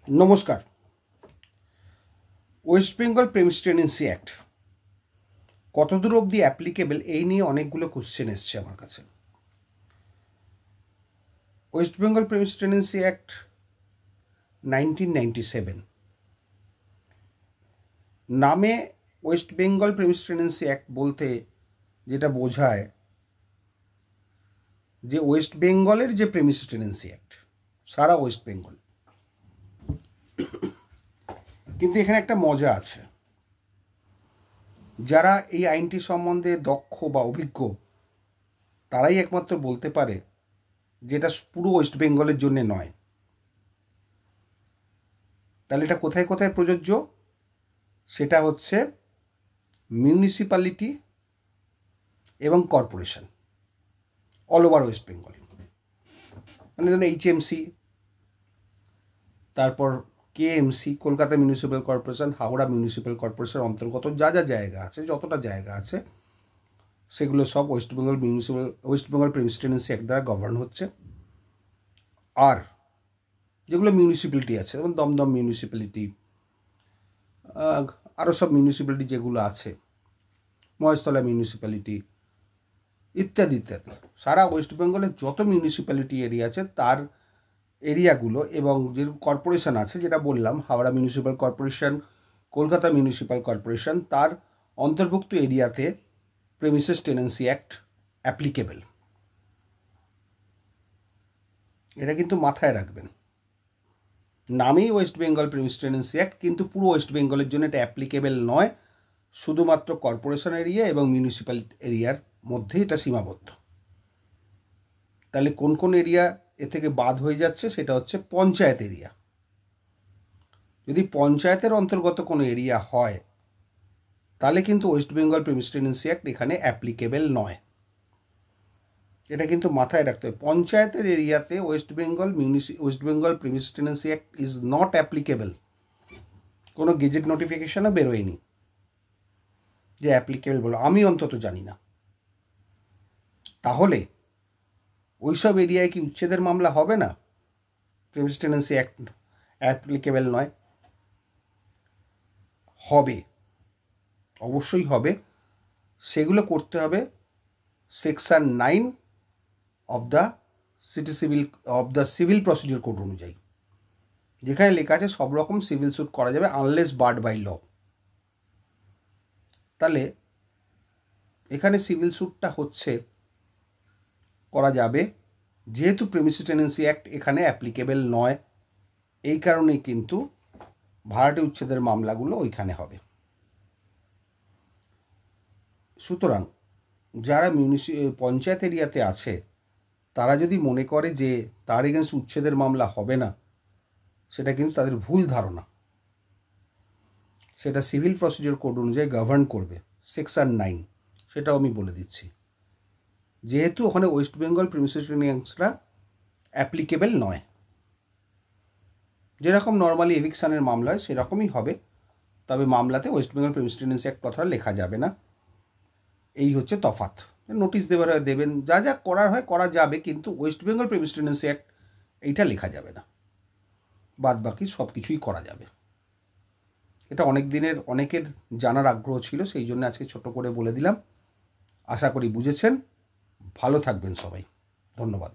নমস্কার। West Bengal premise tenancy act কতদূর অবধি অ্যাপ্লিকেবল, এই নিয়ে অনেকগুলো কোশ্চেন এসছে আমার কাছে। West Bengal premise tenancy act 1997 নামে West Bengal premise tenancy act বলতে যেটা বোঝায় যে ওয়েস্ট বেঙ্গলের যে প্রেমিস টেনেন্সি অ্যাক্ট সারা ওয়েস্ট বেঙ্গল। কিন্তু এখানে একটা মজা আছে, যারা এই আইনটি সম্বন্ধে দক্ষ বা অভিজ্ঞ তারাই একমাত্র বলতে পারে যে এটা পুরো ওয়েস্ট বেঙ্গলের জন্য নয়। তাহলে এটা কোথায় কোথায় প্রযোজ্য? সেটা হচ্ছে মিউনিসিপ্যালিটি এবং corporation, all over West Bengal. মানে ধরুন HMC, তারপর KMC, Kolkata municipal corporation, Howrah municipal কর্পোরেশনের অন্তর্গত যা যা জায়গা আছে, যতটা জায়গা আছে, সেগুলো সব West Bengal premise tenancy act দ্বারা গভর্ন হচ্ছে। আর যেগুলো মিউনিসিপ্যালিটি আছে, যেমন দমদম মিউনিসিপ্যালিটি, আরও সব মিউনিসিপ্যালিটি যেগুলো আছে, মহেশতলা মিউনিসিপ্যালিটি ইত্যাদি ইত্যাদি, সারা ওয়েস্ট বেঙ্গলের যত মিউনিসিপ্যালিটি এরিয়া আছে তার এরিয়াগুলো, এবং যে কর্পোরেশন আছে যেটা বললাম, Howrah municipal corporation, Kolkata municipal corporation, তার অন্তর্ভুক্ত এরিয়াতে প্রেমিসেস টেনেন্সি অ্যাক্ট অ্যাপ্লিকেবল। এটা কিন্তু মাথায় রাখবেন। নামেই West Bengal premise tenancy act, কিন্তু পুরো ওয়েস্ট বেঙ্গলের জন্য এটা অ্যাপ্লিকেবল নয়, শুধুমাত্র কর্পোরেশন এরিয়া এবং মিউনিসিপ্যাল এরিয়ার মধ্যে এটা সীমাবদ্ধ। তাহলে কোন কোন এরিয়া এ থেকে বাদ হয়ে যাচ্ছে? সেটা হচ্ছে পঞ্চায়েত এরিয়া। যদি পঞ্চায়েতের অন্তর্গত কোনো এরিয়া হয় তাহলে কিন্তু West Bengal premise tenancy act এখানে অ্যাপ্লিকেবল নয়। এটা কিন্তু মাথায় রাখতে হবে। পঞ্চায়েতের এরিয়াতে West Bengal premise tenancy act is not applicable. কোনো গেজেট নোটিফিকেশনও বেরোয়নি যে অ্যাপ্লিকেবল বলে, আমি অন্তত জানি না। তাহলে ওইসব এরিয়ায় কি উচ্ছেদের মামলা হবে না? প্রেমিস টেনেন্সি অ্যাক্ট অ্যাপ্লিকেবল নয়। হবে, অবশ্যই হবে। সেগুলো করতে হবে section 9 of the civil procedure code অনুযায়ী, যেখানে লেখা আছে সব রকম সিভিল স্যুট করা যাবে আনলেস বার্ড বাই ল। তাহলে এখানে সিভিল স্যুটটা করা যাবে, যেহেতু প্রেমিসেস টেনেন্সি অ্যাক্ট এখানে অ্যাপ্লিকেবল নয়, এই কারণেই কিন্তু ভাড়াটে উচ্ছেদের মামলাগুলো ওইখানে হবে। সুতরাং যারা পঞ্চায়েত এরিয়াতে আছে তারা যদি মনে করে যে তার এগেনস্ট উচ্ছেদের মামলা হবে না, সেটা কিন্তু তাদের ভুল ধারণা। সেটা সিভিল প্রসিডিওর কোড অনুযায়ী গভর্ন করবে, সেকশন 9, সেটাও আমি বলে দিচ্ছি। যেহেতু ওখানে ওয়েস্ট বেঙ্গল প্রেমিসেস টেনেন্সিটা অ্যাপ্লিকেবল নয়, যেরকম নর্মালি এভিকশনের মামলা হয় সেরকমই হবে, তবে মামলাতে West Bengal premise tenancy act কথাটা লেখা যাবে না। এই হচ্ছে তফাৎ। নোটিশ দেবেন, যা যা করার হয় করা যাবে, কিন্তু West Bengal premise tenancy act এইটা লেখা যাবে না, বাদ বাকি সব কিছুই করা যাবে। এটা অনেকের জানার আগ্রহ ছিল, সেই জন্য আজকে ছোট করে বলে দিলাম। আশা করি বুঝেছেন। ভালো থাকবেন সবাই, ধন্যবাদ।